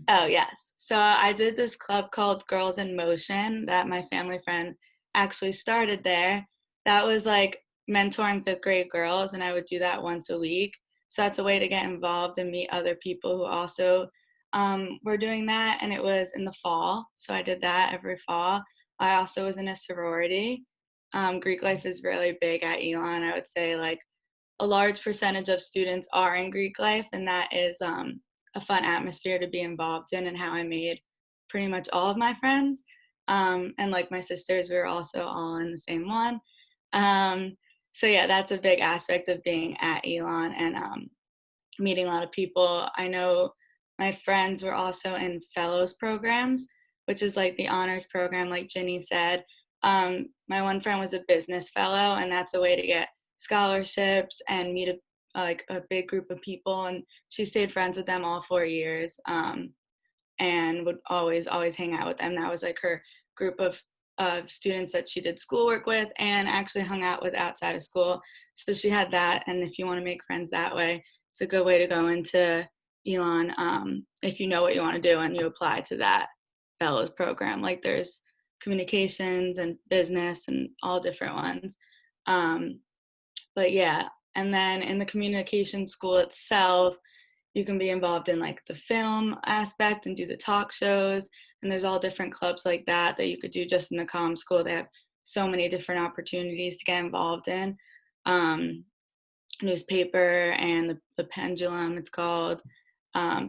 Oh, yes. So I did this club called Girls in Motion that my family friend actually started there. That was like mentoring fifth grade girls, and I would do that once a week. So that's a way to get involved and meet other people who also were doing that. And it was in the fall. So I did that every fall. I also was in a sorority. Greek life is really big at Elon. I would say like a large percentage of students are in Greek life, and that is a fun atmosphere to be involved in, and how I made pretty much all of my friends. And like my sisters, we were also all in the same one. So yeah, that's a big aspect of being at Elon, and meeting a lot of people. I know my friends were also in fellows programs, which is like the honors program, like Ginny said. My one friend was a business fellow, and that's a way to get scholarships and meet like a big group of people. And she stayed friends with them all 4 years, and would always hang out with them. That was like her group of students that she did schoolwork with and actually hung out with outside of school. So she had that, and if you want to make friends that way, it's a good way to go into Elon, if you know what you want to do and you apply to that fellows program. Like there's communications and business and all different ones. But yeah, and then in the communication school itself, you can be involved in like the film aspect and do the talk shows. And there's all different clubs like that that you could do just in the comm school. They have so many different opportunities to get involved in. Newspaper and the pendulum, it's called,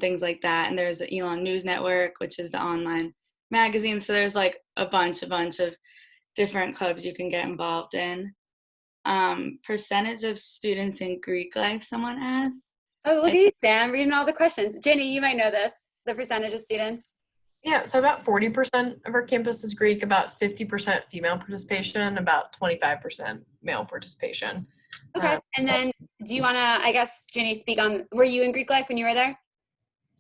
things like that. And there's the Elon News Network, which is the online magazine. So there's like a bunch of different clubs you can get involved in. Percentage of students in Greek life, someone asked. Oh, look at you, Sam, reading all the questions. Ginny, you might know this, the percentage of students. Yeah, so about 40% of our campus is Greek, about 50% female participation, about 25% male participation. Okay. And then do you want to, I guess, Ginny, speak on, were you in Greek life when you were there?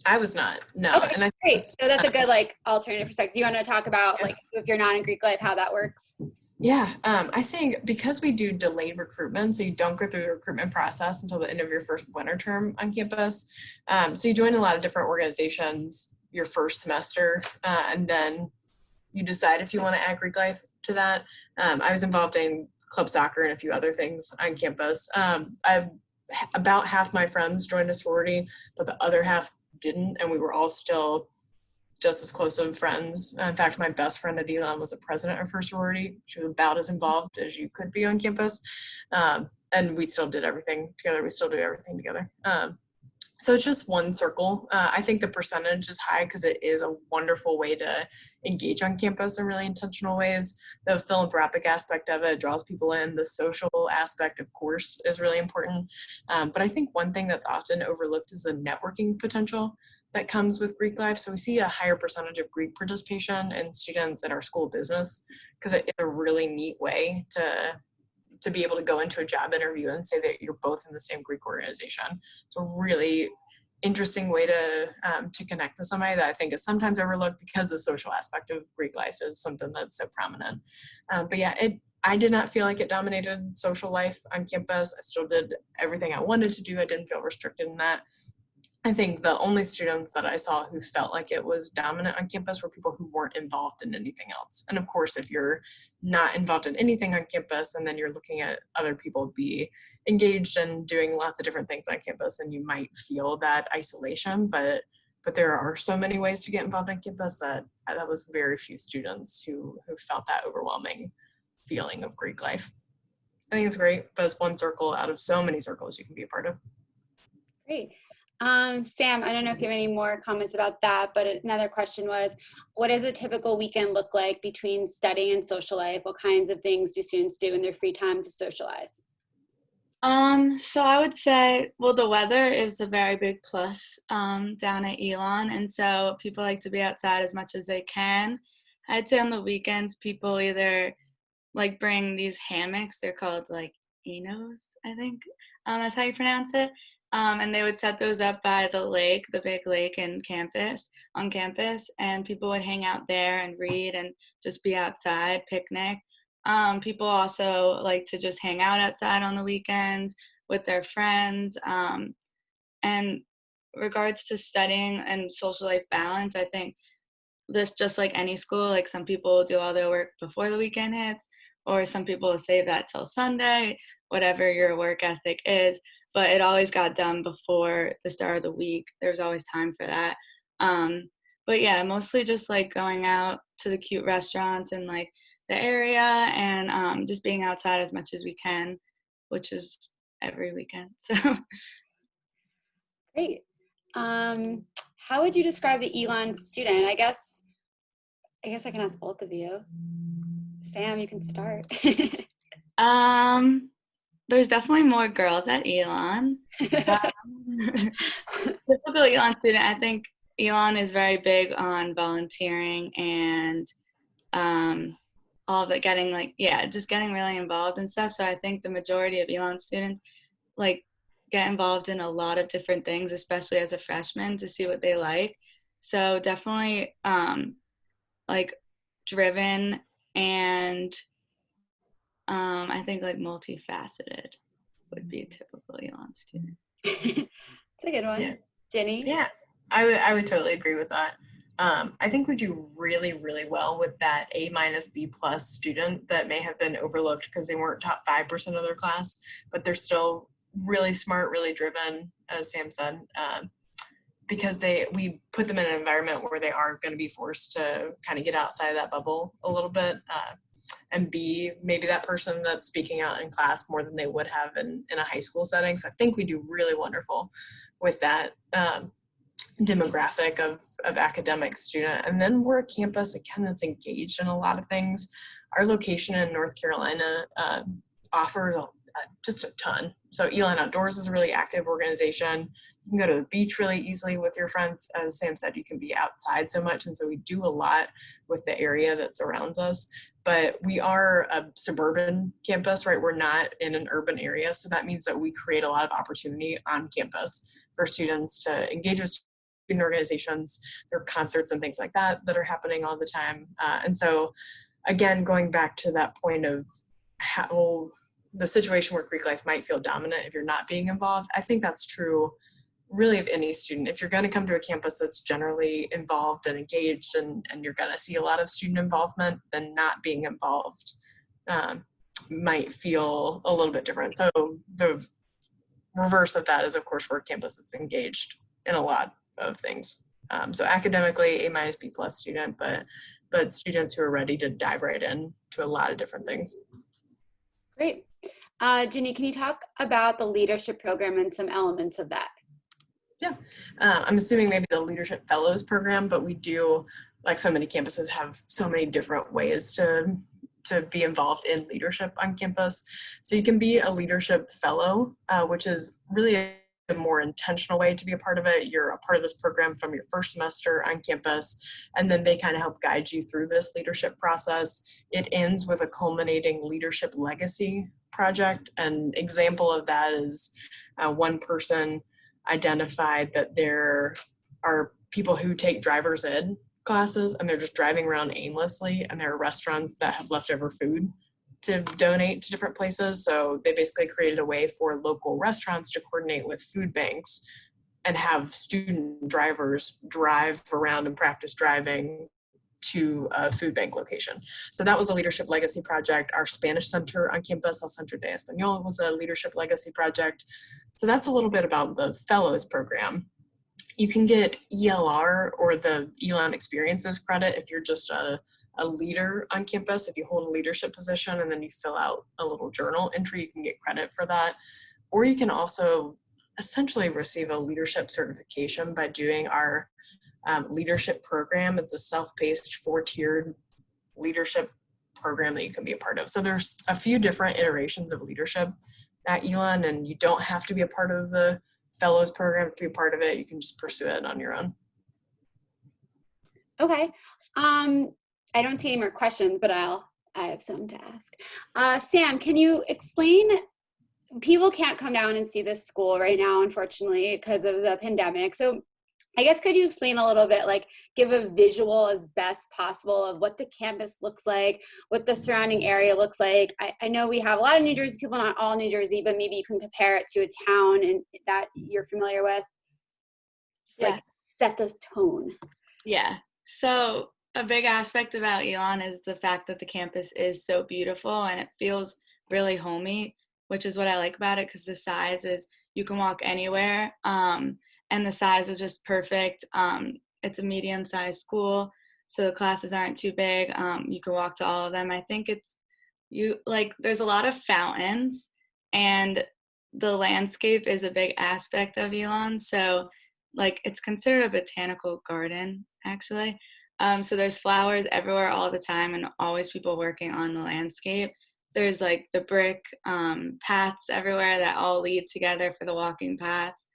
I was not, no. Okay, And I great. So that's a good like alternative perspective. Do you want to talk about Yeah. like if you're not in Greek life, how that works? Yeah, I think because we do delayed recruitment, so you don't go through the recruitment process until the end of your first winter term on campus. So you join a lot of different organizations your first semester, and then you decide if you want to add Greek life to that. I was involved in club soccer and a few other things on campus. About half my friends joined a sorority, but the other half didn't, and we were all still just as close of friends. In fact, my best friend at Elon was the president of her sorority. She was about as involved as you could be on campus. And we still did everything together. We still do everything together. So it's just one circle. I think the percentage is high because it is a wonderful way to engage on campus in really intentional ways. The philanthropic aspect of it draws people in. The social aspect, of course, is really important. But I think one thing that's often overlooked is the networking potential that comes with Greek life. So we see a higher percentage of Greek participation in students in our school business because it's a really neat way to be able to go into a job interview and say that you're both in the same Greek organization. It's a really interesting way to connect with somebody that I think is sometimes overlooked because the social aspect of Greek life is something that's so prominent. But yeah, I did not feel like it dominated social life on campus. I still did everything I wanted to do. I didn't feel restricted in that. I think the only students that I saw who felt like it was dominant on campus were people who weren't involved in anything else. And of course, if you're not involved in anything on campus and then you're looking at other people be engaged and doing lots of different things on campus, then you might feel that isolation. But there are so many ways to get involved on campus that was very few students who felt that overwhelming feeling of Greek life. I think it's great, but it's one circle out of so many circles you can be a part of. Great. Sam, I don't know if you have any more comments about that, but another question was, what does a typical weekend look like between studying and social life? What kinds of things do students do in their free time to socialize? So I would say, well, the weather is a very big plus down at Elon, and so people like to be outside as much as they can. I'd say on the weekends, people either like bring these hammocks. They're called like Enos, I think. That's how you pronounce it. And they would set those up by the lake, the big lake on campus, and people would hang out there and read and just be outside, picnic. People also like to just hang out outside on the weekends with their friends. And regards to studying and social life balance, I think there's just like any school, like some people do all their work before the weekend hits, or some people save that till Sunday, whatever your work ethic is. But it always got done before the start of the week. There's always time for that. Um, but yeah, mostly just like going out to the cute restaurants in like the area and just being outside as much as we can, which is every weekend. So Great. How would you describe the Elon student? I guess I can ask both of you. Sam, you can start. there's definitely more girls at Elon. Typical Elon student, I think Elon is very big on volunteering and all of it, getting like, yeah, just getting really involved and stuff. So I think the majority of Elon students like get involved in a lot of different things, especially as a freshman, to see what they like. So definitely like driven and I think like multifaceted would be a typical Elon student. It's a good one. Yeah. Jenny? Yeah, I would totally agree with that. I think we do really, really well with that A-B+ student that may have been overlooked because they weren't top 5% of their class, but they're still really smart, really driven, as Sam said, because we put them in an environment where they are going to be forced to kind of get outside of that bubble a little bit and be maybe that person that's speaking out in class more than they would have in a high school setting. So I think we do really wonderful with that demographic of academic student. And then we're a campus, again, that's engaged in a lot of things. Our location in North Carolina offers just a ton. So Elon Outdoors is a really active organization. You can go to the beach really easily with your friends. As Sam said, you can be outside so much. And so we do a lot with the area that surrounds us. But we are a suburban campus, right? We're not in an urban area. So that means that we create a lot of opportunity on campus for students to engage with student organizations. There are concerts and things like that that are happening all the time. And so, again, going back to that point of how the situation where Greek life might feel dominant if you're not being involved, I think that's true really of any student. If you're going to come to a campus that's generally involved and engaged and you're going to see a lot of student involvement, then not being involved might feel a little bit different. So the reverse of that is, of course, we're a campus that's engaged in a lot of things. So academically, A-B+ student, but students who are ready to dive right in to a lot of different things. Great. Jenny, can you talk about the leadership program and some elements of that? Yeah, I'm assuming maybe the Leadership Fellows program, but we do, like so many campuses, have so many different ways to be involved in leadership on campus. So you can be a leadership fellow, which is really a more intentional way to be a part of it. You're a part of this program from your first semester on campus, and then they kind of help guide you through this leadership process. It ends with a culminating leadership legacy project. An example of that is one person identified that there are people who take driver's ed classes and they're just driving around aimlessly, and there are restaurants that have leftover food to donate to different places. So they basically created a way for local restaurants to coordinate with food banks and have student drivers drive around and practice driving to a food bank location. So that was a leadership legacy project. Our Spanish center on campus, El Centro de Español, was a leadership legacy project. So that's a little bit about the fellows program. You can get ELR, or the Elon Experiences credit, if you're just a leader on campus. If you hold a leadership position and then you fill out a little journal entry, you can get credit for that. Or you can also essentially receive a leadership certification by doing our leadership program. It's a self-paced 4-tiered leadership program that you can be a part of. So there's a few different iterations of leadership at Elon, and you don't have to be a part of the fellows program to be a part of it. You can just pursue it on your own. Okay. I don't see any more questions, but I have some to ask. Sam, can you explain, people can't come down and see this school right now, unfortunately, because of the pandemic. So I guess could you explain a little bit, like give a visual as best possible of what the campus looks like, what the surrounding area looks like? I know we have a lot of New Jersey people, not all New Jersey, but maybe you can compare it to a town and that you're familiar with. Just Yeah. like set this tone. Yeah. So a big aspect about Elon is the fact that the campus is so beautiful and it feels really homey, which is what I like about it, because the size is, you can walk anywhere, and the size is just perfect. It's a medium-sized school, so the classes aren't too big. You can walk to all of them. I think there's a lot of fountains, and the landscape is a big aspect of Elon. So like it's considered a botanical garden, actually. So there's flowers everywhere all the time and always people working on the landscape. There's like the brick paths everywhere that all lead together for the walking paths.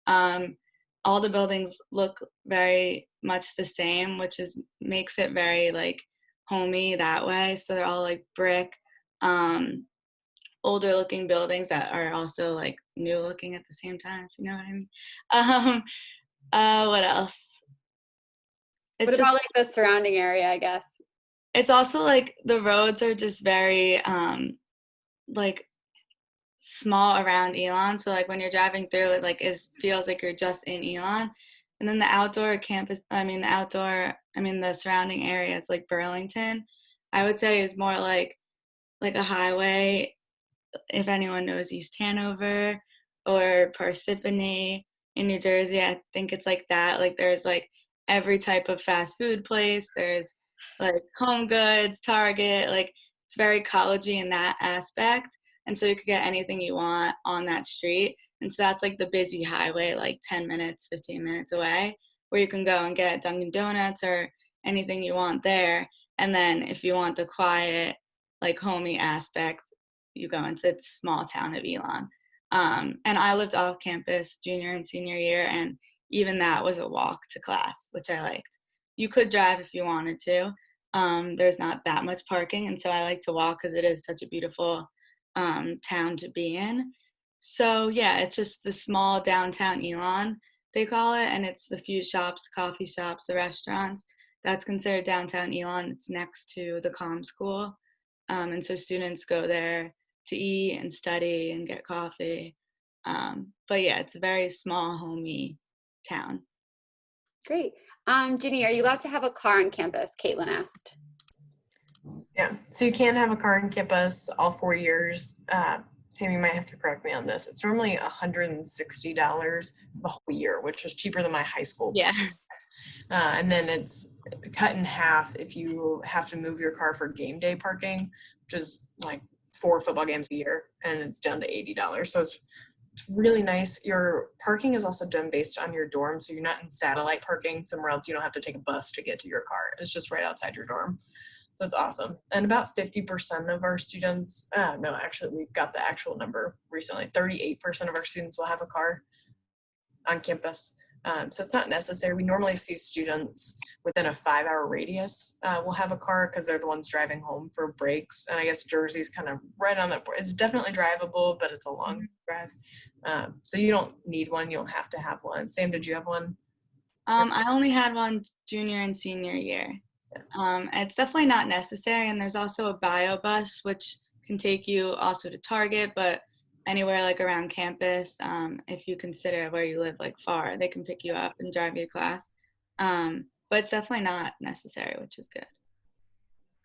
All the buildings look very much the same, which makes it very like homey that way. So they're all like brick, older looking buildings that are also like new looking at the same time, if you know what I mean. What else? What about like the surrounding area, I guess? It's also like the roads are just very like small around Elon. So like when you're driving through it, like it feels like you're just in Elon. And then the surrounding areas like Burlington, I would say is more like a highway. If anyone knows East Hanover or Parsippany in New Jersey, I think it's like that. Like there's like every type of fast food place. There's like Home Goods, Target, like it's very collegey in that aspect. And so you could get anything you want on that street. And so that's like the busy highway, like 10 minutes, 15 minutes away, where you can go and get Dunkin' Donuts or anything you want there. And then if you want the quiet, like homey aspect, you go into the small town of Elon. And I lived off campus junior and senior year, and even that was a walk to class, which I liked. You could drive if you wanted to. There's not that much parking, and so I like to walk because it is such a beautiful town to be in. So yeah, it's just the small downtown Elon, they call it, and it's the few shops, coffee shops, the restaurants. That's considered downtown Elon. It's next to the comm school. And so students go there to eat and study and get coffee. But yeah, it's a very small, homey town. Great. Ginny, are you allowed to have a car on campus? Caitlin asked. Yeah, so you can have a car on campus all 4 years. Sam, you might have to correct me on this. It's normally $160 the whole year, which is cheaper than my high school. Yeah. And then it's cut in half if you have to move your car for game day parking, which is like 4 football games a year, and it's down to $80. So it's really nice. Your parking is also done based on your dorm, so you're not in satellite parking somewhere else. You don't have to take a bus to get to your car. It's just right outside your dorm. So it's awesome. And about 50% of our students, no, actually we got the actual number recently, 38% of our students will have a car on campus. So it's not necessary. We normally see students within a 5-hour radius will have a car because they're the ones driving home for breaks. And I guess Jersey's kind of right on that board. It's definitely drivable, but it's a long drive. So you don't need one. You don't have to have one. Sam, did you have one? I only had one junior and senior year. It's definitely not necessary. And there's also a bio bus, which can take you also to Target, but anywhere like around campus, if you consider where you live like far, they can pick you up and drive you to class. But it's definitely not necessary, which is good.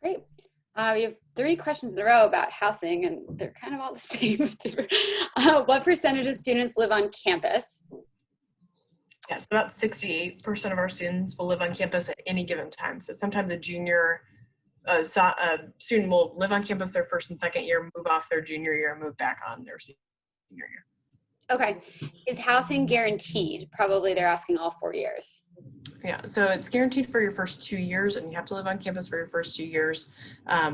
Great. We have 3 questions in a row about housing, and they're kind of all the same. What percentage of students live on campus? Yes, about 68% of our students will live on campus at any given time. So sometimes a student will live on campus their first and second year, move off their junior year, move back on their senior year. Okay. Is housing guaranteed? Probably they're asking all 4 years. Yeah, so it's guaranteed for your first 2 years, and you have to live on campus for your first 2 years.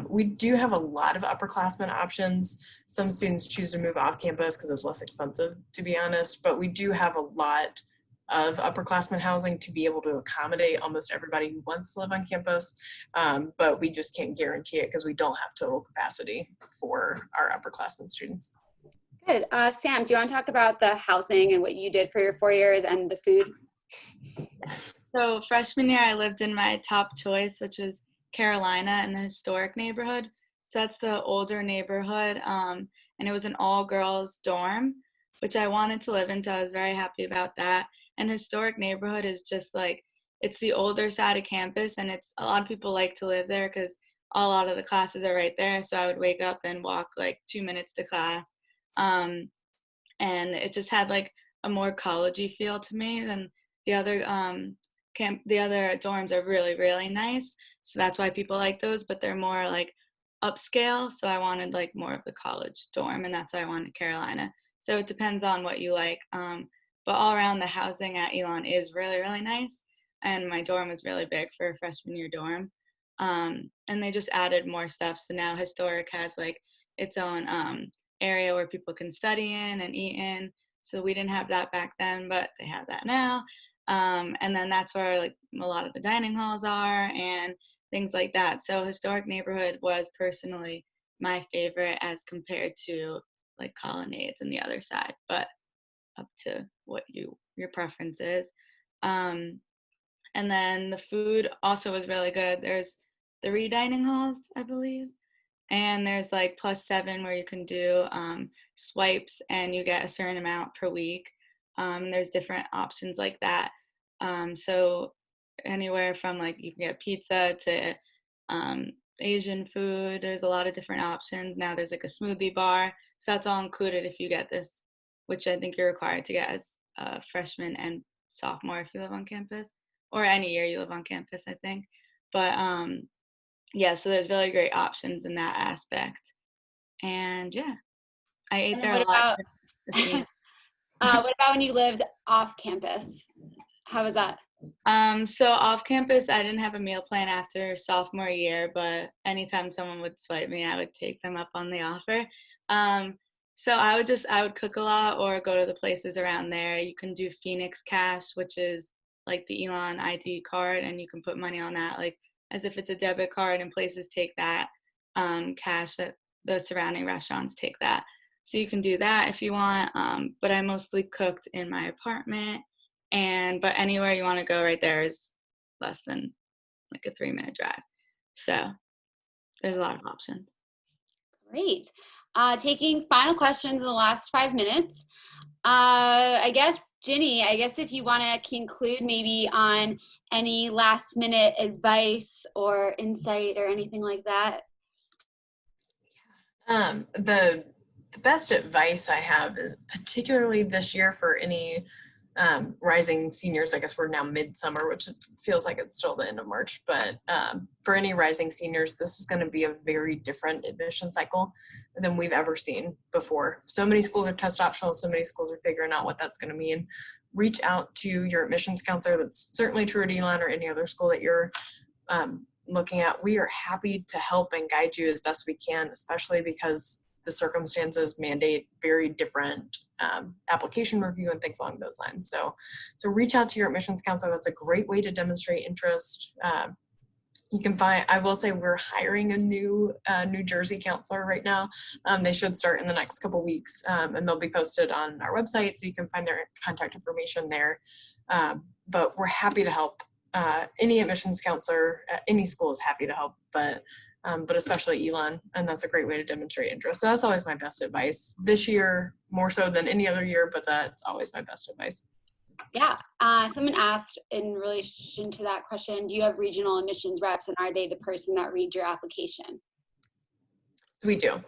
We do have a lot of upperclassmen options. Some students choose to move off campus because it's less expensive, to be honest, but we do have a lot of upperclassmen housing to be able to accommodate almost everybody who wants to live on campus, but we just can't guarantee it because we don't have total capacity for our upperclassmen students. Good. Sam, do you want to talk about the housing and what you did for your 4 years and the food? So freshman year, I lived in my top choice, which is Carolina in the historic neighborhood. So that's the older neighborhood, and it was an all-girls dorm, which I wanted to live in, so I was very happy about that. And historic neighborhood is just like, it's the older side of campus, and it's a lot of people like to live there because a lot of the classes are right there. So I would wake up and walk like 2 minutes to class, and it just had like a more collegey feel to me than the other the other dorms are really nice, so that's why people like those, but they're more like upscale, so I wanted like more of the college dorm, and that's why I wanted Carolina. So it depends on what you like, but all around the housing at Elon is really nice, and my dorm was really big for a freshman year dorm, and they just added more stuff, so now historic has like its own area where people can study in and eat in, so we didn't have that back then, but they have that now. And then that's where like a lot of the dining halls are and things like that. So historic neighborhood was personally my favorite as compared to like colonnades and the other side, but up to what your preference is. Um, and then the food also was really good. There's 3 dining halls, I believe, and there's like +7 where you can do swipes and you get a certain amount per week. There's different options like that. So anywhere from like you can get pizza to Asian food. There's a lot of different options. Now there's like a smoothie bar. So that's all included if you get this, which I think you're required to get as a freshman and sophomore if you live on campus, or any year you live on campus, I think. But yeah, so there's really great options in that aspect. And yeah, I ate And there then a lot. what about when you lived off campus? How was that? So off campus, I didn't have a meal plan after sophomore year, but anytime someone would swipe me, I would take them up on the offer. So I would cook a lot or go to the places around there. You can do Phoenix Cash, which is like the Elon ID card, and you can put money on that, like as if it's a debit card, and places take that cash, that the surrounding restaurants take that. So you can do that if you want. But I mostly cooked in my apartment. But anywhere you want to go right there is less than like a 3-minute drive. So there's a lot of options. Great. Taking final questions in the last 5 minutes. I guess, Ginny, if you want to conclude maybe on any last minute advice or insight or anything like that. The best advice I have is particularly this year for any rising seniors. I guess we're now midsummer, which feels like it's still the end of March, but for any rising seniors, this is going to be a very different admission cycle than we've ever seen before. So many schools are test optional, so many schools are figuring out what that's going to mean. Reach out to your admissions counselor. That's certainly true at Elon or any other school that you're looking at. We are happy to help and guide you as best we can, especially because the circumstances mandate very different application review and things along those lines. So reach out to your admissions counselor. That's a great way to demonstrate interest. You can find, I will say we're hiring a new New Jersey counselor right now. They should start in the next couple weeks, and they'll be posted on our website, so you can find their contact information there. But we're happy to help. Any admissions counselor at any school is happy to help, but especially Elon, and that's a great way to demonstrate interest. So that's always my best advice. This year, more so than any other year, but that's always my best advice. Yeah, someone asked in relation to that question, do you have regional admissions reps, and are they the person that reads your application? We do.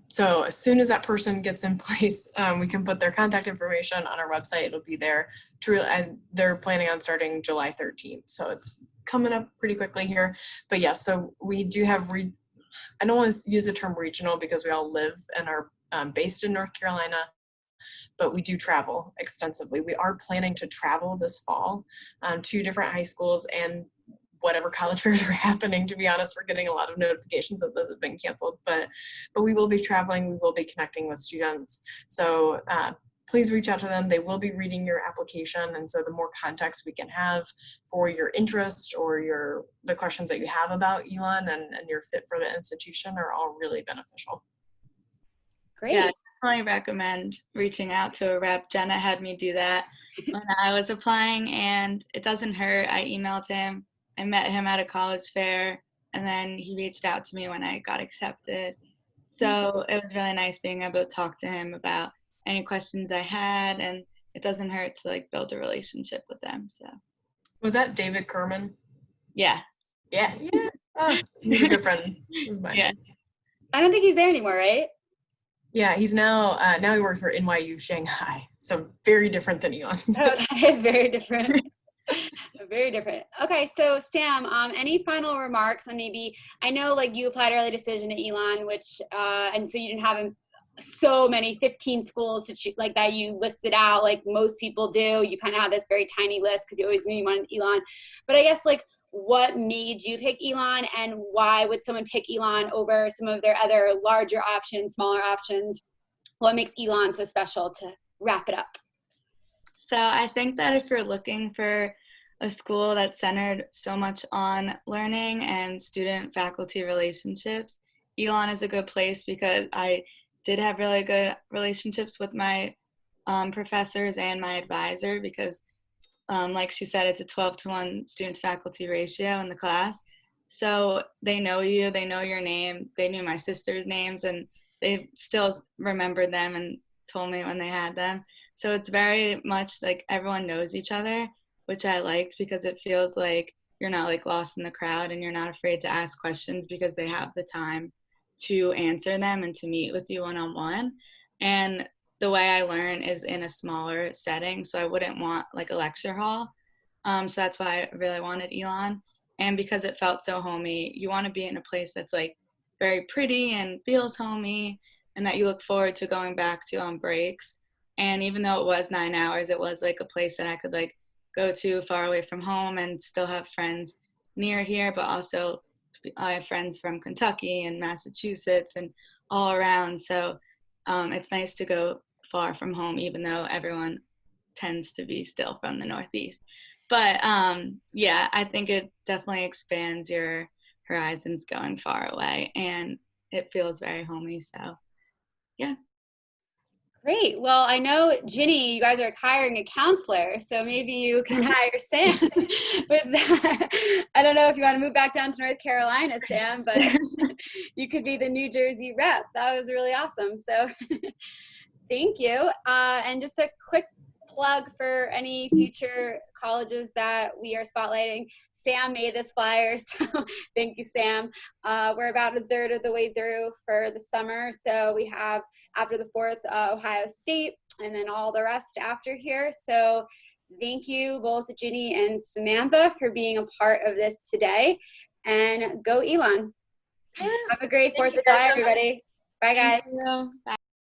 So as soon as that person gets in place, we can put their contact information on our website. It'll be there. They're planning on starting July 13th. So it's coming up pretty quickly here. But yeah, so we do have, I don't want to use the term regional because we all live and are based in North Carolina. but we do travel extensively. We are planning to travel this fall to different high schools and whatever college fairs are happening. To be honest, we're getting a lot of notifications that those have been canceled, but we will be traveling. We will be connecting with students. So please reach out to them. They will be reading your application. And so the more context we can have for your interest or the questions that you have about Elon and your fit for the institution are all really beneficial. Great. Yeah, I definitely recommend reaching out to a rep. Jenna had me do that when I was applying, and it doesn't hurt. I emailed him. I met him at a college fair, and then he reached out to me when I got accepted. So it was really nice being able to talk to him about any questions I had, and it doesn't hurt to like build a relationship with them. So was that David Kerman? Yeah. Oh, he's a good friend. Yeah. I don't think he's there anymore, right? Yeah, he's now he works for NYU Shanghai, so very different than Elon. Oh, that is very different. Very different. Okay, so Sam, any final remarks on maybe, I know like you applied early decision at Elon, which, and so you didn't have so many 15 schools to like that you listed out like most people do. You kind of have this very tiny list because you always knew you wanted Elon. But I guess like what made you pick Elon, and why would someone pick Elon over some of their other larger options, smaller options? What makes Elon so special, to wrap it up? So I think that if you're looking for a school that's centered so much on learning and student-faculty relationships, Elon is a good place, because I did have really good relationships with my professors and my advisor, because like she said, it's a 12-to-1 student-faculty ratio in the class. So they know you, they know your name, they knew my sister's names, and they still remembered them and told me when they had them. So it's very much like everyone knows each other, which I liked, because it feels like you're not like lost in the crowd, and you're not afraid to ask questions because they have the time to answer them and to meet with you one-on-one. And the way I learn is in a smaller setting, so I wouldn't want like a lecture hall. So that's why I really wanted Elon. And because it felt so homey, you want to be in a place that's like very pretty and feels homey, and that you look forward to going back to on breaks. And even though it was 9 hours, it was like a place that I could like go to far away from home and still have friends near here, but also I have friends from Kentucky and Massachusetts and all around. So it's nice to go far from home, even though everyone tends to be still from the Northeast. But yeah, I think it definitely expands your horizons going far away, and it feels very homey. So yeah. Great. Well, I know, Ginny, you guys are hiring a counselor, so maybe you can hire Sam with that. I don't know if you want to move back down to North Carolina, Sam, but you could be the New Jersey rep. That was really awesome. So thank you. And just a quick plug for any future colleges that we are spotlighting. Sam made this flyer, so thank you, Sam. We're about a third of the way through for the summer, so we have after the 4th Ohio State, and then all the rest after here. So thank you both Ginny and Samantha for being a part of this today, and go Elon. Have a great 4th of July, everybody. Bye, guys. Thank you. Bye.